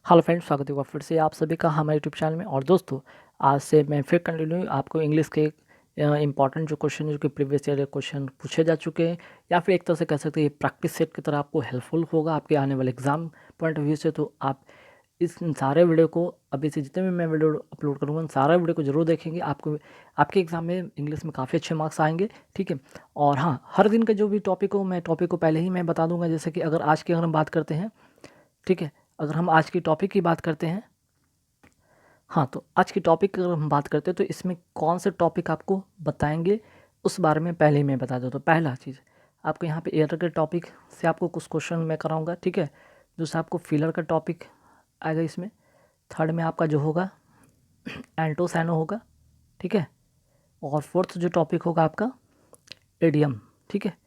Hello friends, स्वागत है फिर से आप सभी का हमारे यूट्यूब चैनल में। और दोस्तों, आज से मैं फिर कंटिन्यू आपको इंग्लिश के इंपॉर्टेंट जो क्वेश्चन है, जो कि प्रीवियस ईयर क्वेश्चन पूछे जा चुके हैं, या फिर एक तरह से कह सकते हैं ये प्रैक्टिस सेट की तरह आपको हेल्पफुल होगा आपके आने वाले एग्जाम पॉइंट ऑफ व्यू से। तो आप इस सारे वीडियो को, अभी से जितने भी मैं वीडियो अपलोड करूँगा, उन सारा वीडियो को जरूर देखेंगे। आपको आपके एग्जाम में इंग्लिश में काफ़ी अच्छे मार्क्स आएंगे, ठीक है। और हाँ, हर दिन का जो भी टॉपिक हो, मैं टॉपिक को पहले ही मैं बता दूंगा। जैसे कि अगर आज की हम बात करते हैं, ठीक है, अगर हम आज की टॉपिक की बात करते हैं, हाँ, तो आज की टॉपिक अगर हम बात करते हैं तो इसमें कौन से टॉपिक आपको बताएंगे उस बारे में पहले ही मैं बता दूँ। तो पहला चीज़ आपको यहाँ पे एयर के टॉपिक से आपको कुछ क्वेश्चन मैं कराऊंगा, ठीक है। दूसरा आपको फिलर का टॉपिक आएगा इसमें। थर्ड में आपका जो होगा एंटोसैनो होगा, ठीक है। और फोर्थ जो टॉपिक होगा आपका एडियम, ठीक है।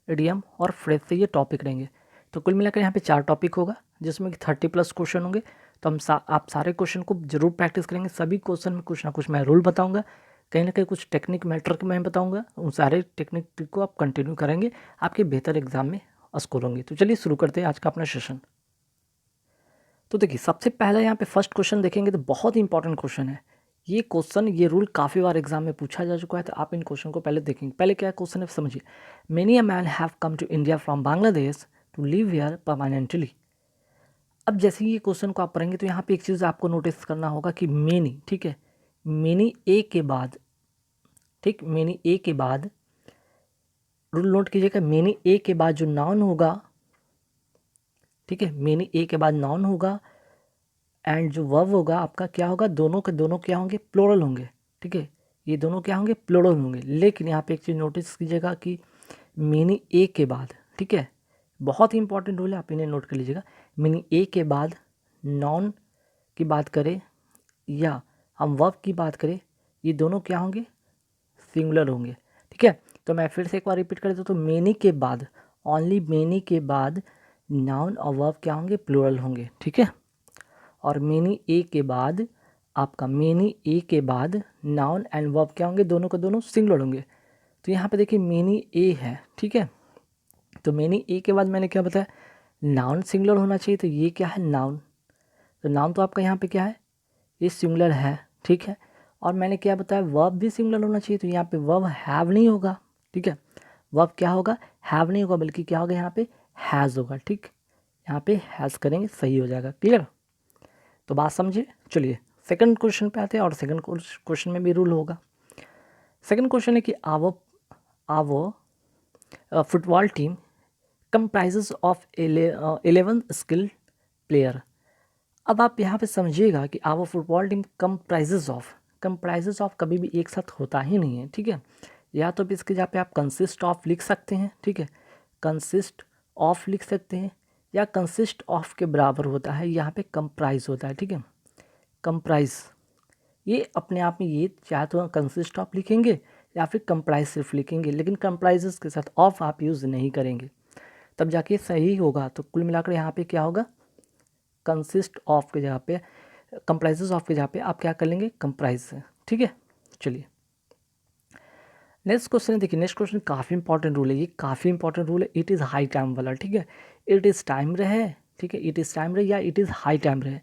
एडियम और फ्रेज से ये टॉपिक रहेंगे। तो कुल मिलाकर यहाँ पे 4 टॉपिक होगा, जिसमें कि 30+ क्वेश्चन होंगे। तो आप सारे क्वेश्चन को जरूर प्रैक्टिस करेंगे। सभी क्वेश्चन में कुछ ना कुछ मैं रूल बताऊंगा, कहीं ना कहीं कुछ टेक्निक मैटर के मैं बताऊंगा। उन सारे टेक्निक को आप कंटिन्यू करेंगे, आपके बेहतर एग्जाम में स्कोर होंगे। तो चलिए शुरू करते हैं आज का अपना सेशन। तो देखिए, सबसे पहला यहाँ पे फर्स्ट क्वेश्चन देखेंगे तो बहुत ही इंपॉर्टेंट क्वेश्चन है। ये क्वेश्चन, ये रूल काफ़ी बार एग्जाम में पूछा जा चुका है, तो आप इन क्वेश्चन को पहले देखेंगे। पहले क्या क्वेश्चन है समझिए। Many a man have come to India from Bangladesh to live here permanently. अब जैसे ही ये क्वेश्चन को आप पढ़ेंगे तो यहाँ पे एक चीज़ आपको नोटिस करना होगा कि मेनी, ठीक है, मेनी ए के बाद, ठीक, मेनी ए के बाद रूल नोट कीजिएगा। मेनी ए के बाद जो नाउन होगा, ठीक है, मेनी ए के बाद नाउन होगा एंड जो वर्ब होगा आपका क्या होगा, दोनों के दोनों क्या होंगे, प्लूरल होंगे, ठीक है। ये दोनों क्या होंगे, प्लूरल होंगे। लेकिन यहाँ पे एक चीज़ नोटिस कीजिएगा कि मीनी ए के बाद, ठीक है, बहुत ही इंपॉर्टेंट रूल है, आप इन्हें नोट कर लीजिएगा। मीनी ए के बाद नॉन की बात करें या हम वर्ब की बात करें, ये दोनों क्या होंगे, सिंगुलर होंगे, ठीक है। तो मैं फिर से एक बार रिपीट कर देता हूँ। तो मेनी के बाद, ओनली मेनी के बाद नाउन और वर्ब क्या होंगे, प्लूरल होंगे, ठीक है। और मेनी ए के बाद आपका, मेनी ए के बाद नाउन एंड वर्ब क्या होंगे, दोनों के दोनों सिंगुलर होंगे। तो यहाँ पे देखिए मेनी ए है, ठीक है। तो मेनी ए के बाद मैंने क्या बताया, नाउन सिंगुलर होना चाहिए। तो ये क्या है, नाउन। तो नाउन तो आपका यहाँ पे क्या है, ये सिंगुलर है, ठीक है। और मैंने क्या बताया, वर्ब भी सिंगुलर होना चाहिए। तो यहाँ पे वर्ब हैव नहीं होगा, ठीक है। वर्ब क्या होगा, हैव नहीं होगा, बल्कि क्या होगा, यहाँ पे हैज़ होगा, ठीक। यहाँ पे हैज़ करेंगे, सही हो जाएगा। क्लियर, तो बात समझिए। चलिए सेकंड क्वेश्चन पे आते हैं, और सेकंड क्वेश्चन में भी रूल होगा। सेकंड क्वेश्चन है कि our our football team comprises of 11 skilled player. अब आप यहाँ पे समझिएगा कि our football team comprises of कभी भी एक साथ होता ही नहीं है, ठीक है। या तो इसके जहाँ पे आप कंसिस्ट ऑफ लिख सकते हैं, ठीक है, कंसिस्ट ऑफ लिख सकते हैं, या कंसिस्ट ऑफ के बराबर होता है, यहाँ पे कंप्राइज होता है, ठीक है। कंप्राइज ये अपने आप में, ये चाहे तो कंसिस्ट ऑफ लिखेंगे या फिर कंप्राइज सिर्फ लिखेंगे, लेकिन कंप्राइजेस के साथ ऑफ आप यूज़ नहीं करेंगे, तब जाके सही होगा। तो कुल मिलाकर यहाँ पे क्या होगा, कंसिस्ट ऑफ के जगह पे, कंप्राइजेस ऑफ के जगह पे आप क्या कर लेंगे, कंप्राइज से, ठीक है। चलिए नेक्स्ट क्वेश्चन देखिए। नेक्स्ट क्वेश्चन काफ़ी इंपॉर्टेंट रूल है, ये काफ़ी इंपॉर्टेंट रूल है। इट इज़ हाई टाइम वाला, ठीक है। इट इज़ टाइम रहे, ठीक है, इट इज़ टाइम रहे या इट इज़ हाई टाइम रहे,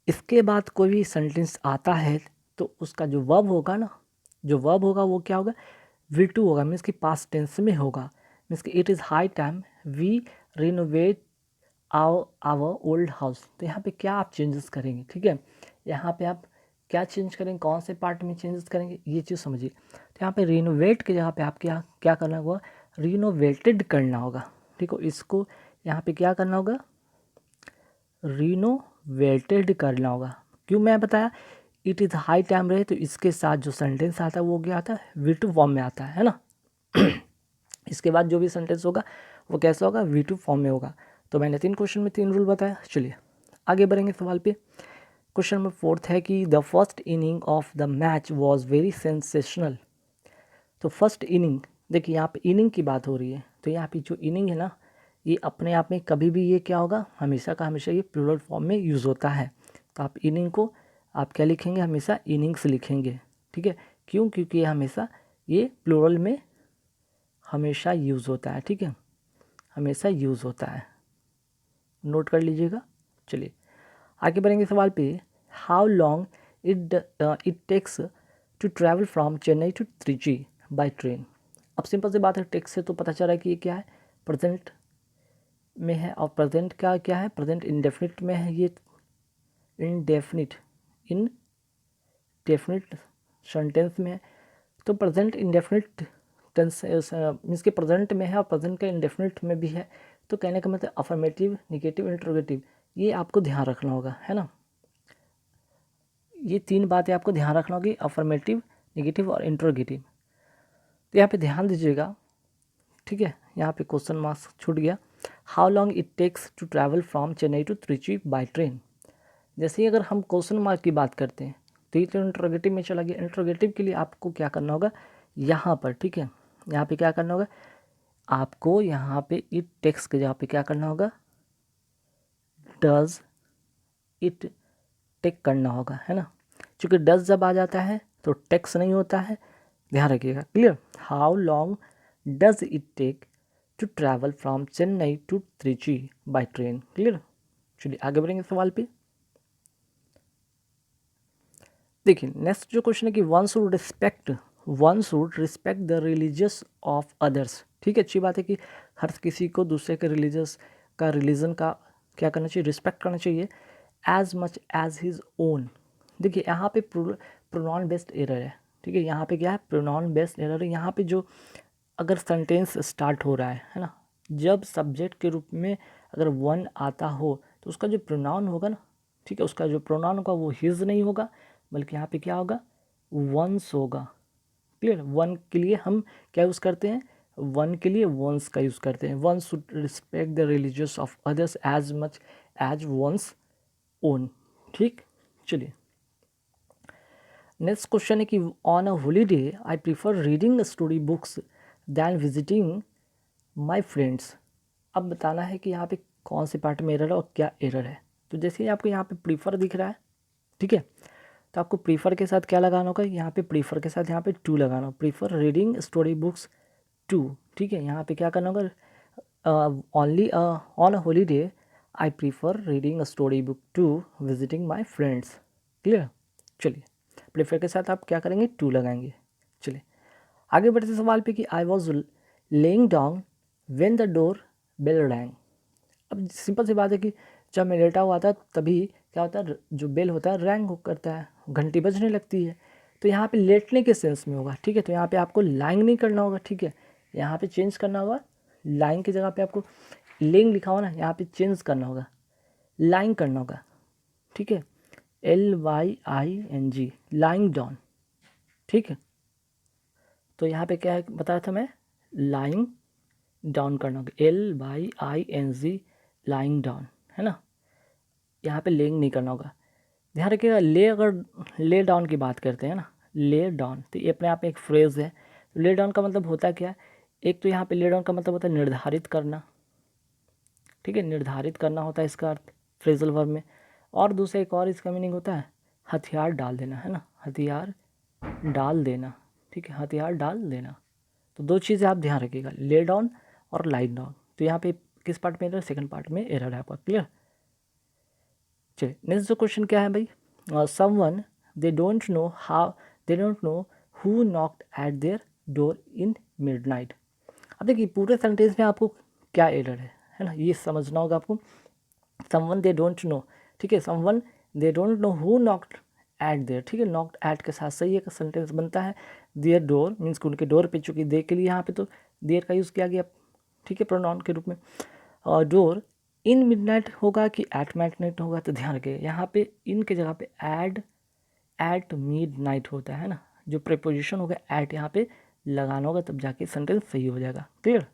इसके बाद कोई भी सेंटेंस आता है तो उसका जो वर्ब होगा ना, जो वर्ब होगा वो क्या होगा, V2 होगा, मीन्स कि पास्ट टेंस में होगा। मीन्स कि it is high time we renovate our old house. तो यहाँ पे क्या आप चेंजेस करेंगे, ठीक है। यहाँ पे आप क्या चेंज करेंगे, कौन से पार्ट में चेंजेस करेंगे, ये चीज़ समझिए। तो यहाँ पे रिनोवेट के जगह पे आप क्या क्या करना होगा, रिनोवेटेड करना होगा, ठीक है। इसको यहाँ पे क्या करना होगा, रिनोवेटेड करना होगा। क्यों मैं बताया, इट इज़ हाई टाइम रहे तो इसके साथ जो सेंटेंस आता है वो क्या आता है, V2 फॉर्म में आता है ना। इसके बाद जो भी सेंटेंस होगा वो कैसा होगा, V2 फॉर्म में होगा। तो मैंने 3 क्वेश्चन में 3 रूल बताया। चलिए आगे बढ़ेंगे सवाल पे। क्वेश्चन नंबर 4 है कि the first inning of the match was very sensational. तो फर्स्ट इनिंग, देखिए यहाँ पे इनिंग की बात हो रही है, तो यहाँ पे जो इनिंग है ना, ये अपने आप में कभी भी ये क्या होगा, हमेशा का हमेशा ये प्लूरल फॉर्म में यूज़ होता है। तो आप इनिंग को आप क्या लिखेंगे, हमेशा इनिंग्स लिखेंगे, ठीक है। क्यों, क्योंकि ये हमेशा ये प्लूरल में हमेशा यूज़ होता है, ठीक है, हमेशा यूज़ होता है, नोट कर लीजिएगा। चलिए आगे बढ़ेंगे सवाल पे, how long it takes to travel from Chennai to Trichy by train. अब सिंपल सी बात है, टेक्स से तो पता चल रहा है कि ये क्या है, प्रेजेंट में है, और प्रेजेंट का क्या है, प्रेजेंट इंडेफिनिट में है, ये इनडेफिनिट सेंटेंस में है। तो प्रेजेंट इंडेफिनिट टेंस मीन्स के प्रेजेंट में है और प्रेजेंट का इंडेफिनिट में भी है। तो कहने का मतलब अफर्मेटिव, निगेटिव, इंट्रोगेटिव, ये आपको ध्यान रखना होगा, है ना। ये 3 बातें आपको ध्यान रखना होगी, अफर्मेटिव, निगेटिव और इंट्रोगेटिव। तो यहाँ पे ध्यान दीजिएगा, ठीक है। यहाँ पे क्वेश्चन मार्क्स छूट गया। How long it takes to travel from Chennai to Trichy by train. जैसे ही अगर हम क्वेश्चन मार्क की बात करते हैं तो ये तो इंट्रोगेटिव में चला गया। इंट्रोगेटिव के लिए आपको क्या करना होगा, यहाँ पर, ठीक है, यहाँ पे क्या करना होगा आपको, यहाँ पे इट टेक्स के जगह पे क्या करना होगा, डज इट टेक करना होगा, है ना। क्योंकि डज जब आ जाता है तो टेक्स नहीं होता है, ध्यान रखिएगा। Clear. How long does it take to travel from Chennai to Trichy by train. Clear. चलिए आगे बढ़ेंगे सवाल पे। देखिए नेक्स्ट जो क्वेश्चन है कि one should respect the religious of others. ठीक है, अच्छी बात है कि हर किसी को दूसरे के रिलीजन का क्या करना चाहिए, रिस्पेक्ट करना चाहिए, as much as his own. देखिए यहाँ पे प्रोनाउन बेस्ड एरर है, ठीक है, यहाँ पे क्या है, प्रोनाउन बेस्ड एरर है। यहाँ पे जो अगर सेंटेंस स्टार्ट हो रहा है ना, जब सब्जेक्ट के रूप में अगर वन आता हो तो उसका जो प्रोनाउन होगा ना, ठीक है, उसका जो प्रोनाउन होगा वो हिज नहीं होगा, बल्कि यहाँ पे क्या होगा, वंस होगा। क्लियर। वन के लिए हम क्या यूज़ करते हैं, वन के लिए वंस का यूज़ करते हैं। One should respect the religious of others as much as one's own. ठीक। चलिए नेक्स्ट क्वेश्चन है कि on a holiday I prefer reading story books than visiting my friends. अब बताना है कि यहाँ पे कौन से पार्ट में एरर है और क्या एरर है। तो जैसे ही आपको यहाँ पे प्रीफर दिख रहा है, ठीक है, तो आपको प्रीफर के साथ क्या लगाना होगा, यहाँ पे प्रीफर के साथ यहाँ पे टू लगाना होगा, prefer reading story books to. ठीक है, यहाँ पे क्या करना होगा, only on a holiday I prefer reading story book to visiting my friends. Clear. चलिए प्रीफर के साथ आप क्या करेंगे, टू लगाएंगे। चलिए आगे बढ़ते सवाल पे कि I was laying down when the door bell rang. अब सिंपल सी बात है कि जब मैं लेटा हुआ था तभी क्या होता है, जो बेल होता है रैंग करता है, घंटी बजने लगती है। तो यहाँ पे लेटने के सेंस में होगा, ठीक है। तो यहाँ पे आपको लाइंग नहीं करना होगा, ठीक है, यहाँ पे चेंज करना होगा, लाइंग की जगह पे आपको लेंग लिखा हुआ ना, यहाँ पे चेंज करना होगा, लाइंग करना होगा, ठीक है, LYING, लाइंग डाउन। ठीक है, तो यहाँ पे क्या बताया था मैं, लाइंग डाउन करना होगा, LYING, लाइंग डाउन, है ना। यहाँ पे लेंग नहीं करना होगा। ध्यान रखिएगा, अगर ले डाउन की बात करते हैं ना, ले डाउन, तो ये अपने आप में एक फ्रेज़ है। ले डाउन का मतलब होता क्या है, एक तो यहाँ पे ले डाउन का मतलब होता है निर्धारित करना, ठीक है, निर्धारित करना होता है इसका अर्थ फ्रेजल वर्ब में। और दूसरा एक और इसका मीनिंग होता है हथियार डाल देना, है ना, हथियार डाल देना, ठीक है, हथियार डाल देना। तो दो चीज़ें आप ध्यान रखिएगा, ले डाउन और लाइट डाउन। तो यहाँ पे किस पार्ट में एरर, सेकंड पार्ट में एरर है आपका। क्लियर। चलिए नेक्स्ट जो क्वेश्चन क्या है भाई, someone they don't know who knocked eight their door in midnight. अब देखिए पूरे सेंटेंस में आपको क्या एरर है ना, ये समझना होगा आपको। समवन दे डोंट नो, ठीक है, someone they don't know who knocked eight there, ठीक है, नॉक्ड एट के साथ सही एक सेंटेंस बनता है। देयर डोर मीन्स उनके डोर पे, चूँकि दे के लिए यहाँ पे तो देयर का यूज़ किया गया, ठीक है, प्रोनाउन के रूप में। और डोर इन मिडनाइट होगा कि एट मिडनाइट होगा, तो ध्यान रखिए यहाँ पे इन के जगह पे एट मिडनाइट होता है ना, जो प्रीपोजिशन होगा एट यहाँ पे लगाना होगा, तब जाके सेंटेंस सही हो जाएगा। क्लियर।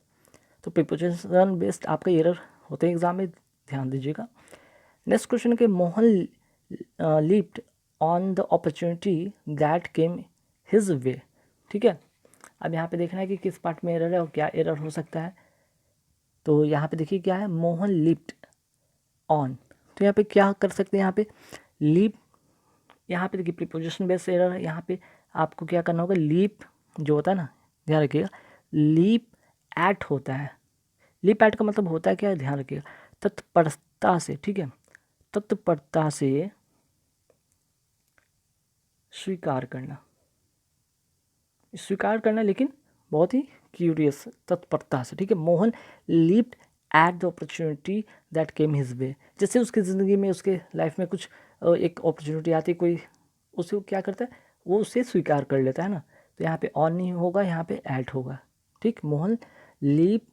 तो प्रीपोजिशन बेस्ड आपका एरर होते हैं एग्जाम में, ध्यान दीजिएगा। नेक्स्ट क्वेश्चन के Mohan leaped on the opportunity that came his way. ठीक है, अब यहाँ पे देखना है कि किस पार्ट में एरर है और क्या एरर हो सकता है। तो यहाँ पे देखिए क्या है, मोहन लीप्ड ऑन, तो यहाँ पे क्या कर सकते हैं, यहाँ पे लीप, यहाँ पे देखिए प्रीपोजिशन बेस्ड एरर है। यहाँ पे आपको क्या करना होगा, लीप जो होता है ना, ध्यान रखिएगा, लीप एट होता है। लीप एट का मतलब होता है क्या, ध्यान रखिएगा, तत्परता से, ठीक है, तत्परता से स्वीकार करना, स्वीकार करना लेकिन बहुत ही क्यूरियस, तत्परता से, ठीक है। Mohan leaped at the opportunity that came his way. जैसे उसकी ज़िंदगी में, उसके लाइफ में कुछ एक अपॉर्चुनिटी आती, कोई उसे क्या करता है, वो उसे स्वीकार कर लेता है ना। तो यहाँ पे ऑन नहीं होगा, यहाँ पे एट होगा, ठीक। मोहन लीप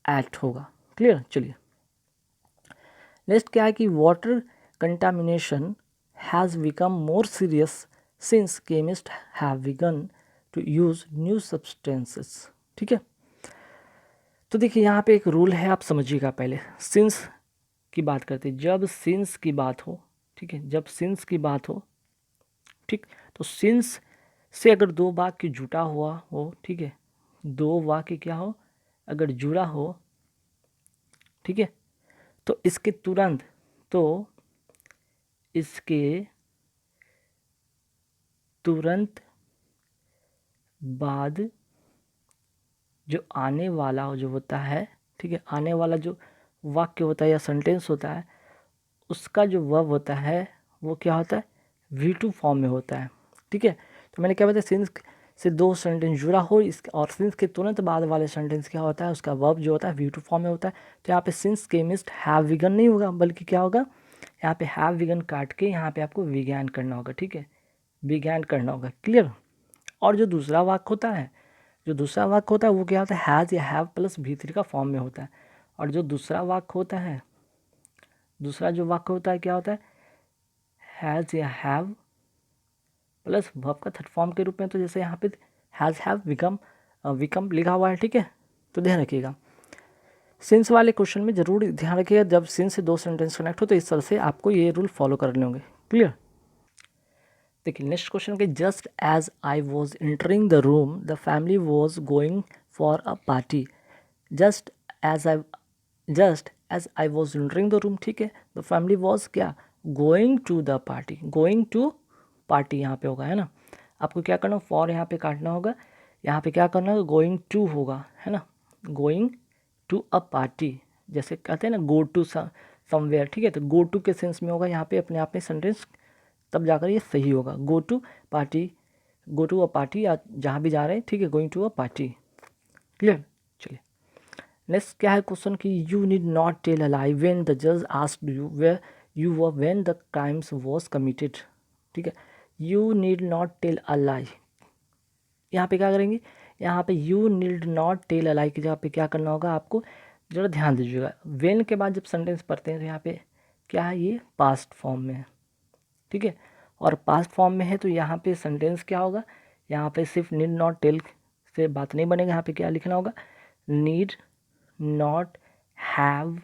एट होगा, क्लियर। चलिए नेक्स्ट क्या है कि water contamination has become more serious since chemist have begun to use new substances, ठीक है। तो देखिए यहाँ पे एक रूल है, आप समझिएगा। पहले सिंस की बात करते हैं, जब सिंस की बात हो, ठीक है, जब सिंस की बात हो, ठीक, तो सिंस से अगर दो वाक्य जुटा हुआ हो, ठीक है, दो वाक्य क्या हो, अगर जुड़ा हो, ठीक है, तो इसके तुरंत, तो इसके तुरंत बाद जो आने वाला जो होता है, ठीक है, आने वाला जो वाक्य होता है या सेंटेंस होता है, उसका जो वर्ब होता है वो क्या होता है, V2 फॉर्म में होता है, ठीक है। तो मैंने क्या बताया, सिंस से दो सेंटेंस जुड़ा हो, इस और सिंस के तुरंत बाद वाले सेंटेंस क्या होता है, उसका वर्ब जो होता है V2 फॉर्म में होता है। तो यहाँ पे सिंस केमिस्ट हैव विगन नहीं होगा, बल्कि क्या होगा, यहाँ पे हैव विगन काट के यहाँ पे आपको विज्ञान करना होगा, ठीक है, विज्ञान करना होगा, क्लियर। और जो दूसरा वाक्य होता है, जो दूसरा वाक्य होता है वो क्या होता है, हैज़ या हैव प्लस V3 का फॉर्म में होता है। और जो दूसरा वाक्य होता है, दूसरा जो वाक्य होता है क्या होता है, हैज़ या हैव प्लस वर्ब का थर्ड फॉर्म के रूप में। तो जैसे यहाँ पे हैज़ हैव विकम लिखा हुआ है, ठीक है। तो ध्यान रखिएगा, सिंस वाले क्वेश्चन में जरूर ध्यान रखिएगा, जब सिंस से दो सेंटेंस कनेक्ट हो तो इस तरह से आपको ये रूल फॉलो करने होंगे, क्लियर। देखिए नेक्स्ट क्वेश्चन के, just as I was entering the room the family was going for a party. Just as I was entering the room, ठीक है, द फैमिली वॉज क्या, going to the party, going to party यहाँ पे होगा, है ना। आपको क्या करना, फॉर यहाँ पे काटना होगा, यहाँ पे क्या करना होगा, गोइंग टू होगा, है ना, गोइंग टू अ पार्टी। जैसे कहते हैं ना गो टू समवेयर, ठीक है, तो गो टू के सेंस में होगा यहाँ पे अपने आप में सेंटेंस, तब जाकर ये सही होगा। Go to party, go to a party, या जहाँ भी जा रहे हैं, ठीक है, going to a party, clear. चलिए नेक्स्ट क्या है क्वेश्चन की, you need not tell a lie when the जज asked you where you were when the crimes was committed, ठीक है। You need not tell a lie, यहाँ पे क्या करेंगे, यहाँ पे you need not tell a lie की जगह पे क्या करना होगा आपको, जरा ध्यान दीजिएगा। व्हेन के बाद जब सेंटेंस पढ़ते हैं तो यहाँ पे क्या है, ये पास्ट फॉर्म में है, ठीक है, और पास्ट फॉर्म में है तो यहाँ पे सेंटेंस क्या होगा, यहाँ पे सिर्फ नीड नॉट टेल से बात नहीं बनेगा, यहाँ पे क्या लिखना होगा, नीड नॉट हैव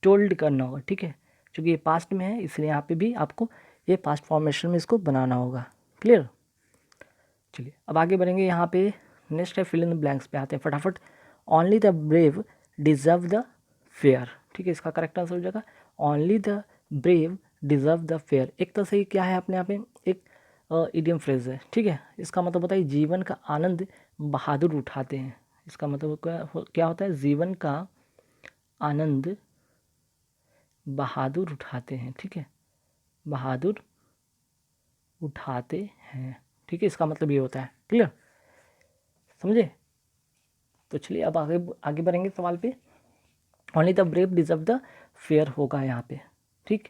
टोल्ड करना होगा, ठीक है। क्योंकि ये पास्ट में है इसलिए यहाँ पे भी आपको ये पास्ट फॉर्मेशन में इसको बनाना होगा, क्लियर। चलिए अब आगे बढ़ेंगे, यहाँ पे नेक्स्ट है फिल इन द ब्लैंक्स पे आते हैं फटाफट। Only the brave deserve the fair, ठीक है, इसका करेक्ट आंसर हो जाएगा only the brave deserve the fair. एक तरह से क्या है अपने आप में एक इडियम फ्रेज है, ठीक है, इसका मतलब होता है जीवन का आनंद बहादुर उठाते हैं। इसका मतलब क्या होता है, जीवन का आनंद बहादुर उठाते हैं, ठीक है, बहादुर उठाते हैं, ठीक है, इसका मतलब ये होता है, क्लियर, समझे। तो चलिए अब आगे आगे बढ़ेंगे सवाल पे। Only the brave deserve the fair होगा यहाँ पे, ठीक,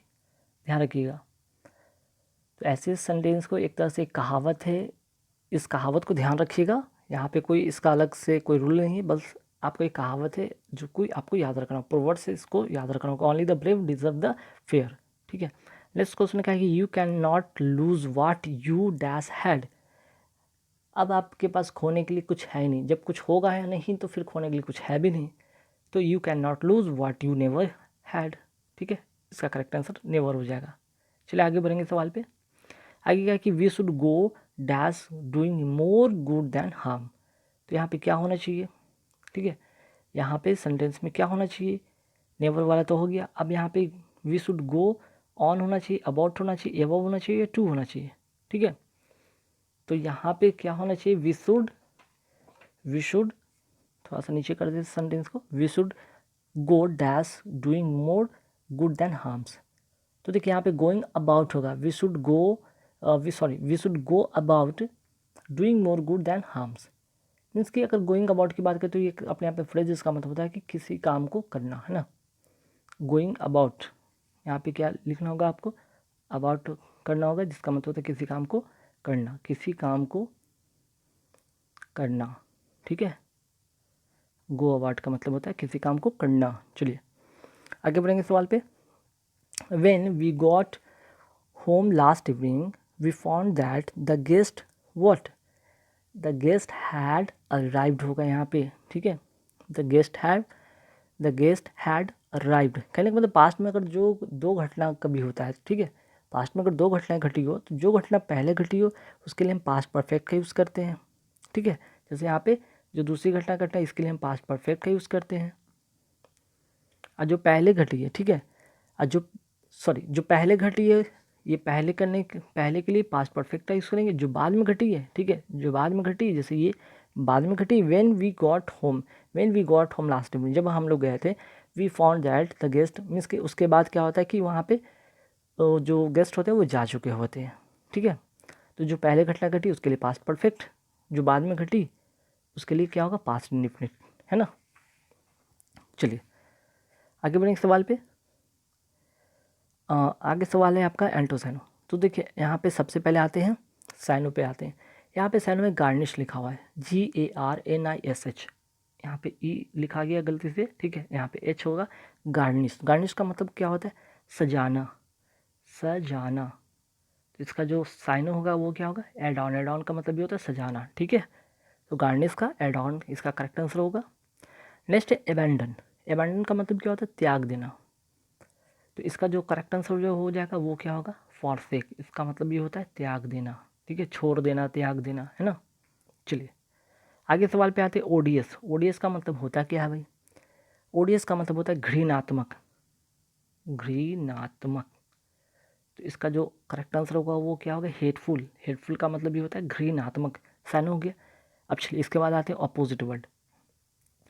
ध्यान रखिएगा। तो ऐसे सेंटेंस को एक तरह से एक कहावत है, इस कहावत को ध्यान रखिएगा, यहाँ पे कोई इसका अलग से कोई रूल नहीं है, बस आपको एक कहावत है जो कोई आपको याद रखना, प्रोवर्ड से इसको याद रखना होगा, only the brave deserve the fair, ठीक है। नेक्स्ट क्वेश्चन क्या है कि you can not lose what you dash had. अब आपके पास खोने के लिए कुछ है ही नहीं, जब कुछ होगा है नहीं तो फिर खोने के लिए कुछ है भी नहीं, तो you can not lose what you never had, ठीक है, इसका करेक्ट आंसर नेवर हो जाएगा। चलिए आगे बढ़ेंगे सवाल पे। आगे क्या कि we should go dash doing more good than harm. तो यहाँ पे क्या होना चाहिए, ठीक है, यहाँ पे सेंटेंस में क्या होना चाहिए, नेवर वाला तो हो गया। अब यहाँ पे वी शुड गो ऑन होना चाहिए, अबाउट होना चाहिए, एबव होना चाहिए, टू होना चाहिए, ठीक है। तो यहाँ पे क्या होना चाहिए, वी शुड थोड़ा सा नीचे कर देते सेंटेंस को, we should go dash doing more good than harms. तो देखिए यहाँ पे गोइंग अबाउट होगा, we should go about doing more good than harms. Means कि अगर गोइंग अबाउट की बात करें तो ये अपने आप में फ्रेज इसका मतलब होता है कि किसी काम को करना, है ना। गोइंग अबाउट, यहाँ पे क्या लिखना होगा आपको, अबाउट करना होगा, जिसका मतलब होता है किसी काम को करना, किसी काम को करना, ठीक है। गो अबाउट का मतलब होता है किसी काम को करना। चलिए आगे बढ़ेंगे सवाल पे। When we got home last evening we found that the guest what, the guest had arrived होगा यहाँ पे, ठीक है। द गेस्ट हैड अराइव्ड कहने का मतलब पास्ट में अगर जो दो घटना कभी होता है, ठीक है, पास्ट में अगर दो घटनाएं घटी हो तो जो घटना पहले घटी हो उसके लिए हम पास्ट परफेक्ट का यूज़ करते हैं, ठीक है। जैसे यहाँ पे जो दूसरी घटना घटा है इसके लिए हम पास्ट परफेक्ट का यूज़ करते हैं। और जो पहले घटी है, ठीक है, और जो पहले घटी है ये पहले के लिए पास्ट परफेक्ट का यूज़ करेंगे। जो बाद में घटी है, ठीक है, जो बाद में घटी जैसे ये बाद में घटी, when we got home last evening, जब हम लोग गए थे, we found that the guest, means कि उसके बाद क्या होता है कि वहाँ पे जो गेस्ट होते हैं वो जा चुके होते हैं, ठीक है। तो जो पहले घटना घटी उसके लिए पास्ट परफेक्ट, जो बाद में घटी उसके लिए क्या होगा, पास्ट इंडेफिनिट, है ना। चलिए आगे बढ़ेंगे सवाल पे। आगे सवाल है आपका एंटोसाइनो। तो देखिए यहाँ पे सबसे पहले आते हैं साइनो पे आते हैं। यहाँ पे साइनो में गार्निश लिखा हुआ है, GARNISH, यहाँ पे ई लिखा गया गलती से, ठीक है, यहाँ पे एच होगा। गार्निश, गार्निश का मतलब क्या होता है, सजाना, सजाना। तो इसका जो साइनो होगा वो क्या होगा, एड ऑन, एड ऑन का मतलब ये होता है सजाना, ठीक है। तो गार्निश का एड ऑन इसका करेक्ट आंसर होगा। नेक्स्ट है एबेंडन, एबेंडन का मतलब क्या होता है, त्याग देना। तो इसका जो करेक्ट आंसर जो हो जाएगा वो क्या होगा, फॉरसेक, इसका मतलब ये होता है त्याग देना, ठीक है, छोड़ देना, त्याग देना, है ना। चलिए आगे सवाल पे आते हैं ओडीएस। ओडीएस का मतलब होता क्या है भाई, ओडीएस का मतलब होता है घृणात्मक, घृणात्मक। तो इसका जो करेक्ट आंसर होगा वो क्या होगा, हेटफुल, हेटफुल का मतलब ये होता है घृणात्मक, साइन हो गया। अब चलिए इसके बाद आते हैं अपोजिट वर्ड।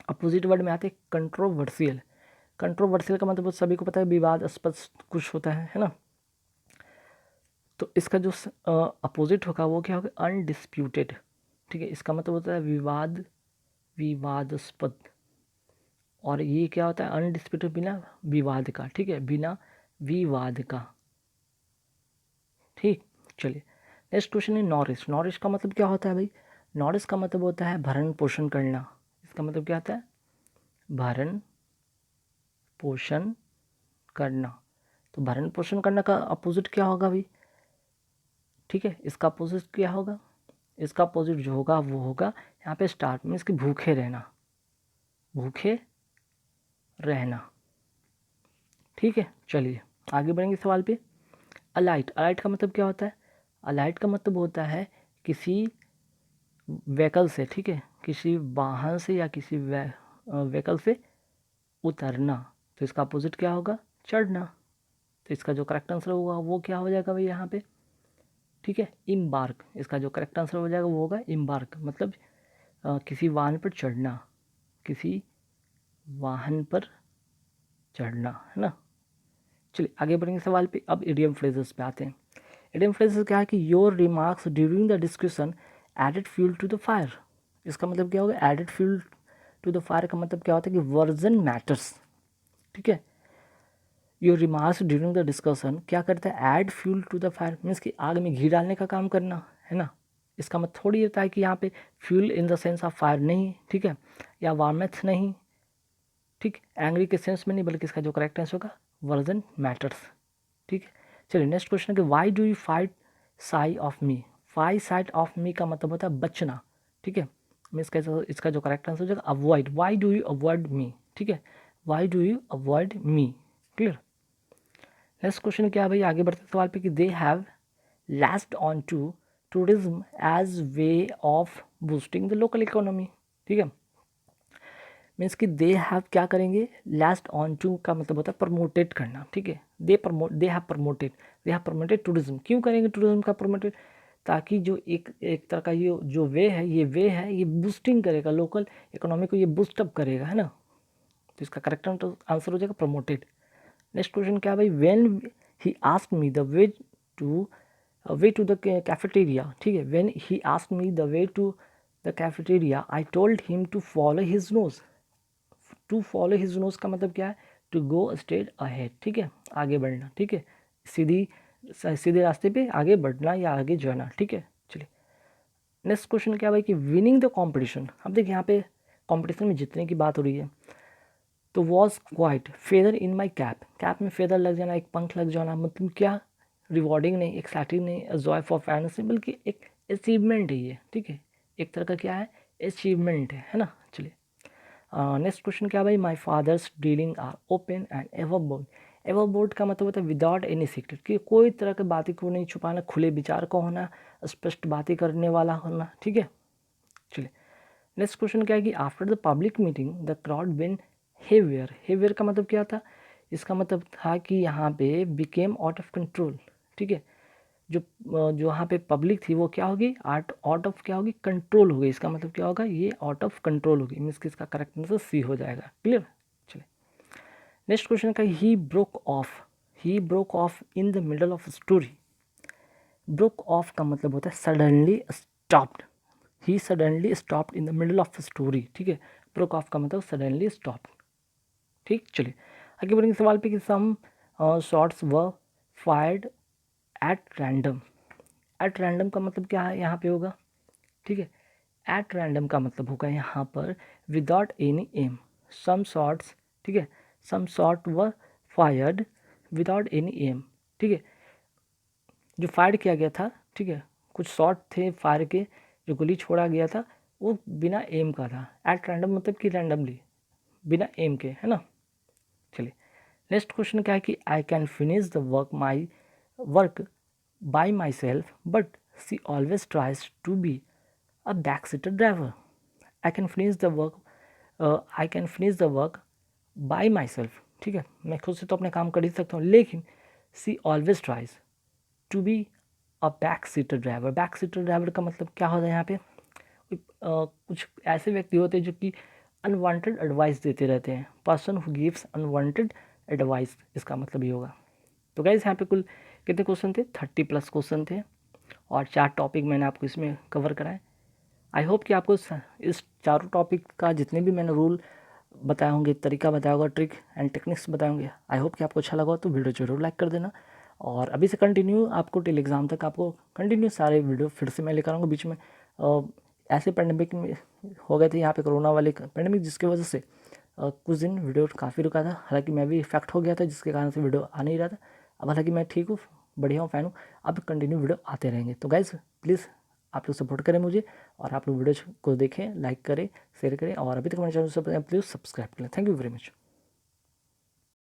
अपोजिट वर्ड में आते हैं कंट्रोवर्शियल। कंट्रोवर्शियल का मतलब सभी को पता है विवादास्पद कुछ होता है ना। तो इसका जो अपोजिट होगा वो क्या होगा, अनडिस्प्यूटेड, ठीक है। इसका मतलब होता है विवादास्पद, और ये क्या होता है, अनडिस्प्यूटेड, बिना विवाद का, ठीक है, बिना विवाद का, ठीक। चलिए नेक्स्ट क्वेश्चन है नॉरिश। नॉरिश का मतलब क्या होता है भाई, नॉरिश का मतलब होता है भरण पोषण करना। इसका मतलब क्या होता है, भरण पोषण करना। तो भरण पोषण करना का अपोजिट क्या होगा भाई, ठीक है, इसका अपोजिट क्या होगा, इसका अपोजिट जो होगा वो होगा यहाँ पे स्टार्ट मीन्स कि भूखे रहना, भूखे रहना, ठीक है। चलिए आगे बढ़ेंगे सवाल पे। अलाइट, अलाइट का मतलब क्या होता है, अलाइट का मतलब होता है किसी व्हीकल से, ठीक है, किसी वाहन से या किसी व्हीकल से उतरना। तो इसका अपोजिट क्या होगा, चढ़ना। तो इसका जो करेक्ट आंसर होगा वो क्या हो जाएगा भाई यहाँ पे, ठीक है, इम्बार्क। इसका जो करेक्ट आंसर हो जाएगा वो होगा इम्बार्क, मतलब किसी वाहन पर चढ़ना, किसी वाहन पर चढ़ना, है ना। चलिए आगे बढ़ेंगे सवाल पे। अब इडियम फ्रेजेस पे आते हैं। इडियम फ्रेजेस क्या है कि your remarks during the discussion added fuel to the fire. इसका मतलब क्या होगा, added fuel to the fire का मतलब क्या होता है कि वर्जन मैटर्स, ठीक है। Your remarks during the discussion क्या करता है, add fuel to the fire, means कि आग में घी डालने का काम करना, है ना। इसका मतलब थोड़ी होता है कि यहाँ पे fuel in the sense of fire नहीं, ठीक है, या वार्मेथ नहीं, ठीक, एंग्री के सेंस में नहीं, बल्कि इसका जो करेक्ट आंसर होगा वर्जन मैटर्स, ठीक है। चलिए नेक्स्ट क्वेश्चन है कि why do you fight shy of me. Fight side of me का मतलब होता है बचना, ठीक है। मीन्स कैसे, इसका जो करेक्ट आंसर हो जाएगा avoid, why do you avoid me, ठीक है, why do you avoid me, clear. Next question क्या है भाई, आगे बढ़ते सवाल पे कि they have laced on to tourism as way of boosting the local economy, ठीक है। मीन्स कि दे हैव क्या करेंगे, लास्ट ऑन टू का मतलब होता है प्रमोटेड करना, ठीक है। They have promoted tourism. क्यों करेंगे टूरिज्म का प्रमोटेड, ताकि जो एक तरह का ये जो वे है ये बूस्टिंग करेगा, लोकल इकोनॉमी को ये बूस्टअप करेगा, है ना। तो इसका करेक्ट आंसर हो जाएगा प्रमोटेड। नेक्स्ट क्वेश्चन क्या है भाई, when he asked me the way to the cafeteria, ठीक है। When he asked me the way to the cafeteria I told him to follow his nose. To follow his nose का मतलब क्या है? To go straight ahead, ठीक है, आगे बढ़ना, ठीक है, सीधे रास्ते पे आगे बढ़ना या आगे जाना, ठीक है। चलिए नेक्स्ट क्वेश्चन क्या भाई कि विनिंग द कॉम्पिटिशन। अब देखिए यहाँ पे कॉम्पिटिशन में जीतने की बात हो रही है, तो was quite feather in my cap. Cap में फेदर लग जाना, एक पंख लग जाना, मतलब क्या? रिवॉर्डिंग नहीं, एक्साइटिंग नहीं, जॉय फॉर फैंस, बल्कि एक अचीवमेंट है ये, ठीक है, एक तरह का क्या है? अचीवमेंट है ना। चलिए नेक्स्ट क्वेश्चन क्या भाई? My father's dealing are open and above board. Above board का मतलब होता है विदाउट एनी सीक्रेट, कि कोई तरह की बातें को नहीं छुपाना, खुले विचार का होना, स्पष्ट बातें करने वाला होना, ठीक है। चलिए नेक्स्ट क्वेश्चन क्या है कि after the public meeting the crowd been heavier. Heavier का मतलब क्या था? इसका मतलब था कि यहाँ पे बिकेम आउट ऑफ कंट्रोल, ठीक है। जो वहाँ पे पब्लिक थी वो क्या होगी? आउट ऑफ क्या होगी? कंट्रोल हो गई। इसका मतलब क्या होगा? ये आउट ऑफ कंट्रोल होगी, मीन्स कि इसका करेक्ट आंसर सी हो जाएगा। क्लियर। चलिए नेक्स्ट क्वेश्चन का he broke of in the middle of story. Broke of का मतलब होता है suddenly stopped. He suddenly stopped in the middle of story, ठीक है। ब्रोक ऑफ का मतलब सडनली स्टॉप्ड, ठीक। चलिए आगे बढ़ेंगे सवाल पे कि some shots were fired at random. At random का मतलब क्या है यहाँ पे होगा? ठीक है, एट रैंडम का मतलब होगा यहाँ पर विदाउट एनी एम। सम शॉट्स, ठीक है, सम शॉट वर फायर्ड विदाउट एनी एम, ठीक है। जो फायर किया गया था, ठीक है, कुछ शॉट थे फायर के, जो गोली छोड़ा गया था वो बिना एम का था। एट रैंडम मतलब कि रैंडमली, बिना एम के, है ना। चलिए नेक्स्ट क्वेश्चन क्या है कि I can finish the work by myself but she always tries to be a back seater driver. I can finish the work by myself, ठीक है, मैं खुद से तो अपने काम कर ही सकता हूँ, लेकिन she always tries to be a back seater driver. Back seater driver का मतलब क्या होता है यहाँ पे? कुछ ऐसे व्यक्ति होते हैं जो कि अनवांटेड एडवाइस देते रहते हैं। Person who gives unwanted advice, इसका मतलब ये होगा। तो गाइस यहाँ पे कुल कितने क्वेश्चन थे? 30+ क्वेश्चन थे और 4 टॉपिक मैंने आपको इसमें कवर कराए। आई होप कि आपको इस चारों टॉपिक का जितने भी मैंने रूल बताए होंगे, तरीका बताया होगा, ट्रिक एंड टेक्निक्स बताए होंगे, आई होप कि आपको अच्छा लगा हो, तो वीडियो जरूर लाइक कर देना। और अभी से कंटिन्यू आपको टिल एग्ज़ाम तक आपको कंटिन्यू सारे वीडियो फिर से मैं लेकर आऊँगा। बीच में ऐसे पैंडमिक में हो गए थे यहाँ पे, कोरोना वाले पैंडमिक, जिसकी वजह से कुछ दिन वीडियो काफ़ी रुका था। हालांकि मैं भी इफेक्ट हो गया था, जिसके कारण से वीडियो आ नहीं रहा था। अब हालांकि मैं ठीक हूँ, बढ़िया हूँ, फैन हूँ। अब कंटिन्यू वीडियो आते रहेंगे। तो गाइज़ प्लीज़ आप लोग सपोर्ट करें मुझे, और आप लोग वीडियो को देखें, लाइक करें, शेयर करें, और अभी तक मेरे चैनल से प्लीज़ सब्सक्राइब करें। Thank you very much.